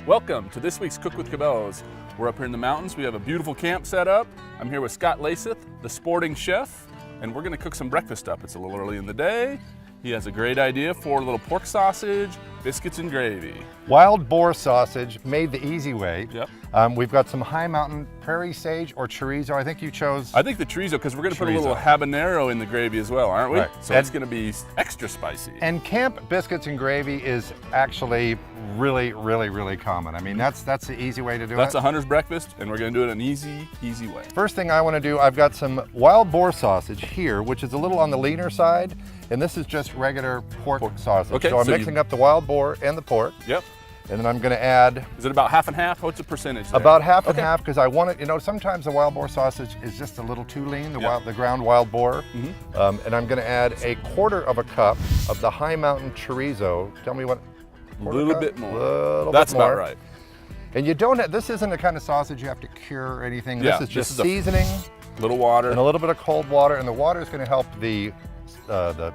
Welcome to this week's Cook with Cabela's. We're up here in the mountains. We have a beautiful camp set up. I'm here with Scott Laseth, the sporting chef, and we're gonna cook some breakfast up. It's a little early in the day. He has a great idea for a little pork sausage, biscuits and gravy. Wild boar sausage made the easy way. Yep. We've got some high mountain prairie sage or chorizo. I think you chose. I think the chorizo, because we're gonna put a little habanero in the gravy as well, aren't we? Right. So it's gonna be extra spicy. And camp biscuits and gravy is actually really common. I mean, that's the easy way to do it. That's a hunter's breakfast, and we're gonna do it an easy way. First thing I want to do, I've got some wild boar sausage here, which is a little on the leaner side, and this is just regular pork sausage. Okay, so I'm mixing up the wild boar and the pork. Yep. And then I'm going to add... Is it about half and half? What's the percentage there? About half and half, because I want it, you know, sometimes the wild boar sausage is just a little too lean, the ground wild boar. And I'm going to add a quarter of a cup of the high mountain chorizo. Tell me what... A little bit more. That's about right. And you don't have, this isn't the kind of sausage you have to cure or anything. This is just seasoning. A little water. And a little bit of cold water, and the water is going to help the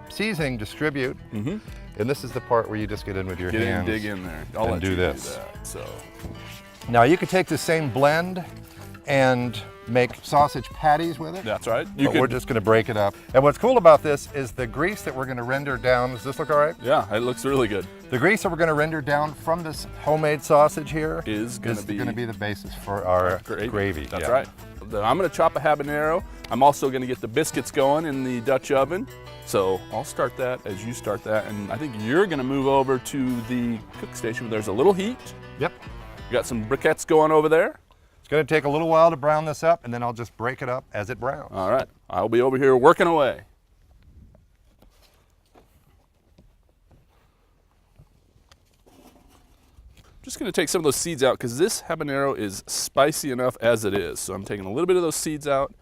seasoning distribute. And this is the part where you just get in with your hands. Dig in there. And do this. Do that, so. Now you could take the same blend and make sausage patties with it. That's right. We're just going to break it up. And what's cool about this is the grease that we're going to render down. Does this look all right? Yeah, it looks really good. The grease that we're going to render down from this homemade sausage here is going to be the basis for our gravy. That's right. I'm going to chop a habanero. I'm also going to get the biscuits going in the Dutch oven. So I'll start that as you start that. And I think you're going to move over to the cook station where there's a little heat. Yep. You got some briquettes going over there. It's going to take a little while to brown this up, and then I'll just break it up as it browns. All right. I'll be over here working away. Just going to take some of those seeds out because this habanero is spicy enough as it is. So I'm taking a little bit of those seeds out.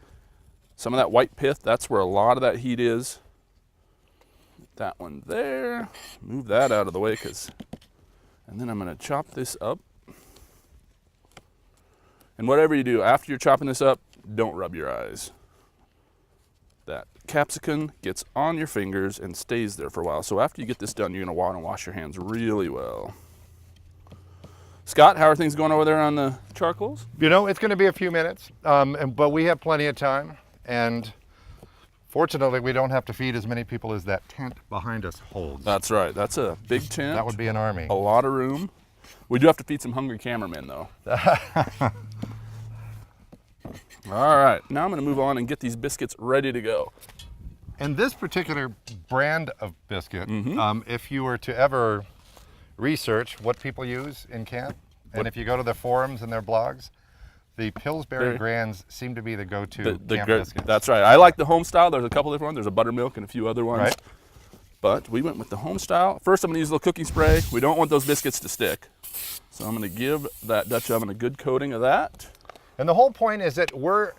Some of that white pith, that's where a lot of that heat is. That one there. Move that out of the way and then I'm going to chop this up. And whatever you do, after you're chopping this up, don't rub your eyes. That capsicum gets on your fingers and stays there for a while. So after you get this done, you're going to want to wash your hands really well. Scott, how are things going over there on the charcoals? You know, it's going to be a few minutes, but we have plenty of time. And fortunately, we don't have to feed as many people as that tent behind us holds. That's right. That's a big tent. That would be an army. A lot of room. We do have to feed some hungry cameramen, though. All right. Now I'm going to move on and get these biscuits ready to go. And this particular brand of biscuit, if you were to ever research what people use in camp, and if you go to their forums and their blogs, the Pillsbury Grands seem to be the go-to camp biscuits. That's right. I like the home style. There's a couple different ones. There's a buttermilk and a few other ones. Right. But we went with the home style. First, I'm going to use a little cooking spray. We don't want those biscuits to stick. So I'm going to give that Dutch oven a good coating of that. And the whole point is that we're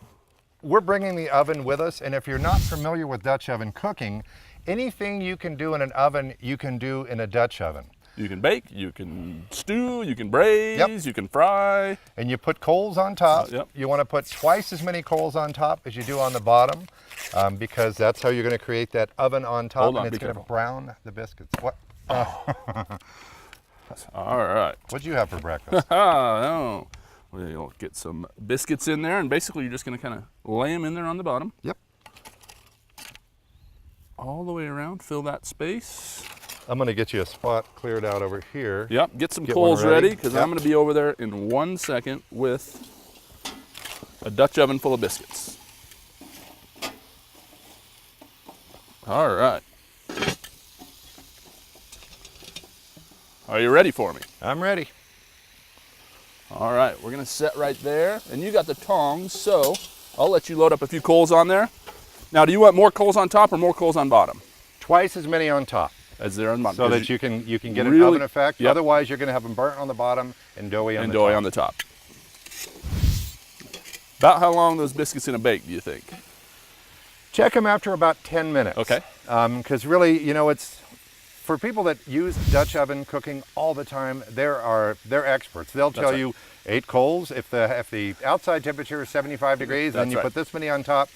bringing the oven with us. And if you're not familiar with Dutch oven cooking, anything you can do in an oven, you can do in a Dutch oven. You can bake, you can stew, you can braise, you can fry. And you put coals on top. You want to put twice as many coals on top as you do on the bottom, because that's how you're going to create that oven on top. And it's going to brown the biscuits. What? All right. What'd you have for breakfast? Oh, we'll get some biscuits in there, and basically you're just going to kind of lay them in there on the bottom. Yep. All the way around, fill that space. I'm going to get you a spot cleared out over here. Yep, get some coals ready because I'm going to be over there in 1 second with a Dutch oven full of biscuits. All right. Are you ready for me? I'm ready. All right, we're going to set right there. And you got the tongs, so I'll let you load up a few coals on there. Now, do you want more coals on top or more coals on bottom? Twice as many on top. As they're on bottom. So that you can get an oven effect. Yep. Otherwise, you're going to have them burnt on the bottom and doughy on the top. About how long those biscuits going to bake, do you think? Check them after about 10 minutes. Okay. Because really, you know, it's for people that use Dutch oven cooking all the time. They're experts. They'll tell you 8 coals. If the outside temperature is 75 degrees, then you put this many on top.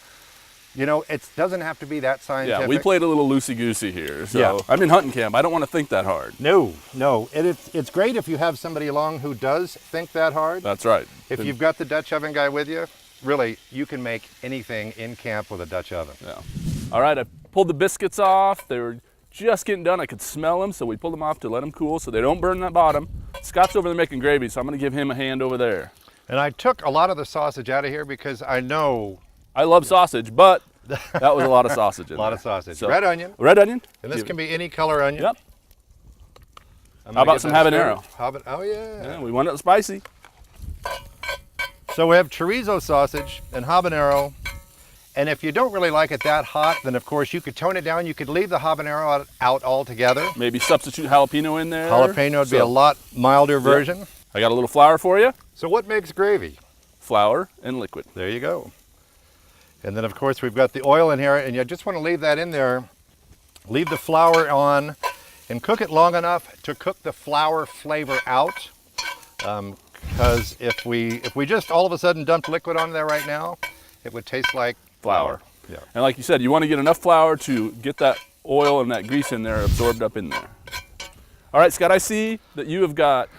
You know, it doesn't have to be that scientific. Yeah, we played a little loosey-goosey here. So Yeah. I'm in hunting camp. I don't want to think that hard. No, no. It's great if you have somebody along who does think that hard. That's right. If you've got the Dutch oven guy with you, really, you can make anything in camp with a Dutch oven. Yeah. All right, I pulled the biscuits off. They were just getting done. I could smell them, so we pulled them off to let them cool so they don't burn that bottom. Scott's over there making gravy, so I'm going to give him a hand over there. And I took a lot of the sausage out of here because I know I love sausage, but that was a lot of sausage in a lot there. of sausage. So, Red onion. Red onion. And this can be any color onion. Yep. I'm How gonna about get some that habanero? started. Oh, yeah. Yeah, we want it spicy. So we have chorizo sausage and habanero. And if you don't really like it that hot, then of course you could tone it down. You could leave the habanero out altogether. Maybe substitute jalapeno in there. Jalapeno would be a lot milder version. I got a little flour for you. So what makes gravy? Flour and liquid. There you go. And then of course we've got the oil in here, and you just want to leave that in there. Leave the flour on and cook it long enough to cook the flour flavor out. Because if we just all of a sudden dumped liquid on there right now, it would taste like Flour. Yeah. And like you said, you want to get enough flour to get that oil and that grease in there absorbed up in there. All right, Scott, I see that you have got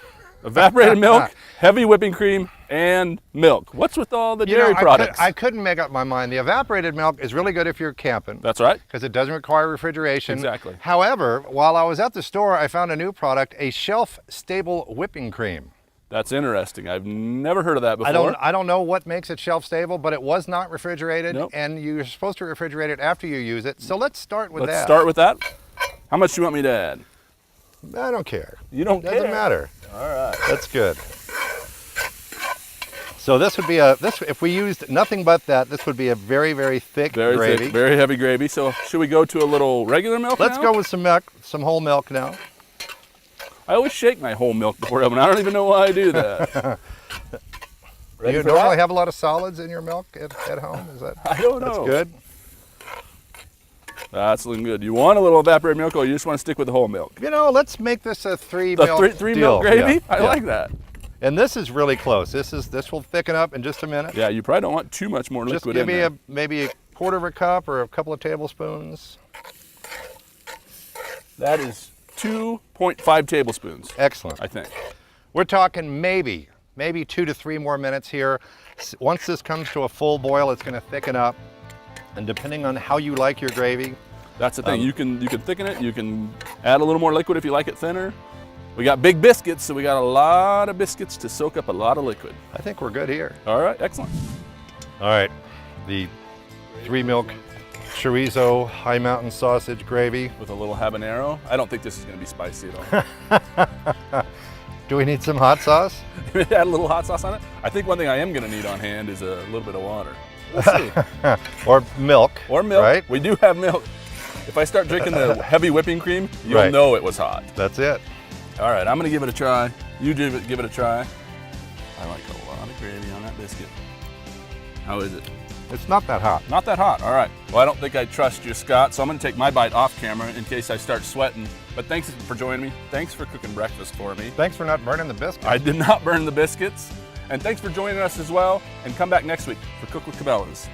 evaporated milk, heavy whipping cream, and milk. What's with all the dairy products? I couldn't make up my mind. The evaporated milk is really good if you're camping. That's right. Because it doesn't require refrigeration. Exactly. However, while I was at the store, I found a new product, a shelf-stable whipping cream. That's interesting. I've never heard of that before. I don't know what makes it shelf-stable, but it was not refrigerated, Nope. and you're supposed to refrigerate it after you use it. So let's start with that. Let's start with that. How much do you want me to add? I don't care. You don't care? Doesn't matter. All right. That's good. So this would be if we used nothing but that, this would be a very, very thick Very gravy. thick, very heavy gravy. So should we go to a little regular milk Let's now? go with some milk, some whole milk now. I always shake my whole milk before I open. I don't even know why I do that. Do you normally have a lot of solids in your milk at home? Is that? I don't know. That's good. That's looking good. You want a little evaporated milk, or you just want to stick with the whole milk? You know, let's make this a three The milk three deal. milk gravy? Yeah, I yeah. like that. And this is really close. This will thicken up in just a minute. Yeah, you probably don't want too much more Just liquid give in me there. maybe a quarter of a cup or a couple of tablespoons. That is 2.5 tablespoons, Excellent. I think. We're talking maybe 2 to 3 more minutes here. Once this comes to a full boil, it's going to thicken up. And depending on how you like your gravy, That's the thing. You can thicken it. You can add a little more liquid if you like it thinner. We got big biscuits, so we got a lot of biscuits to soak up a lot of liquid. I think we're good here. All right, excellent. All right, the 3 milk chorizo high mountain sausage gravy. With a little habanero. I don't think this is going to be spicy at all. Do we need some hot sauce? Add a little hot sauce on it. I think one thing I am going to need on hand is a little bit of water. We'll see. Or milk. Or milk. Right? We do have milk. If I start drinking the heavy whipping cream, you'll Right. know it was hot. That's it. All right, I'm going to give it a try. You give it a try. I like a lot of gravy on that biscuit. How is it? It's not that hot. Not that hot. All right. Well, I don't think I trust you, Scott, so I'm going to take my bite off camera in case I start sweating. But thanks for joining me. Thanks for cooking breakfast for me. Thanks for not burning the biscuit. I did not burn the biscuits. And thanks for joining us as well. And come back next week for Cook with Cabela's.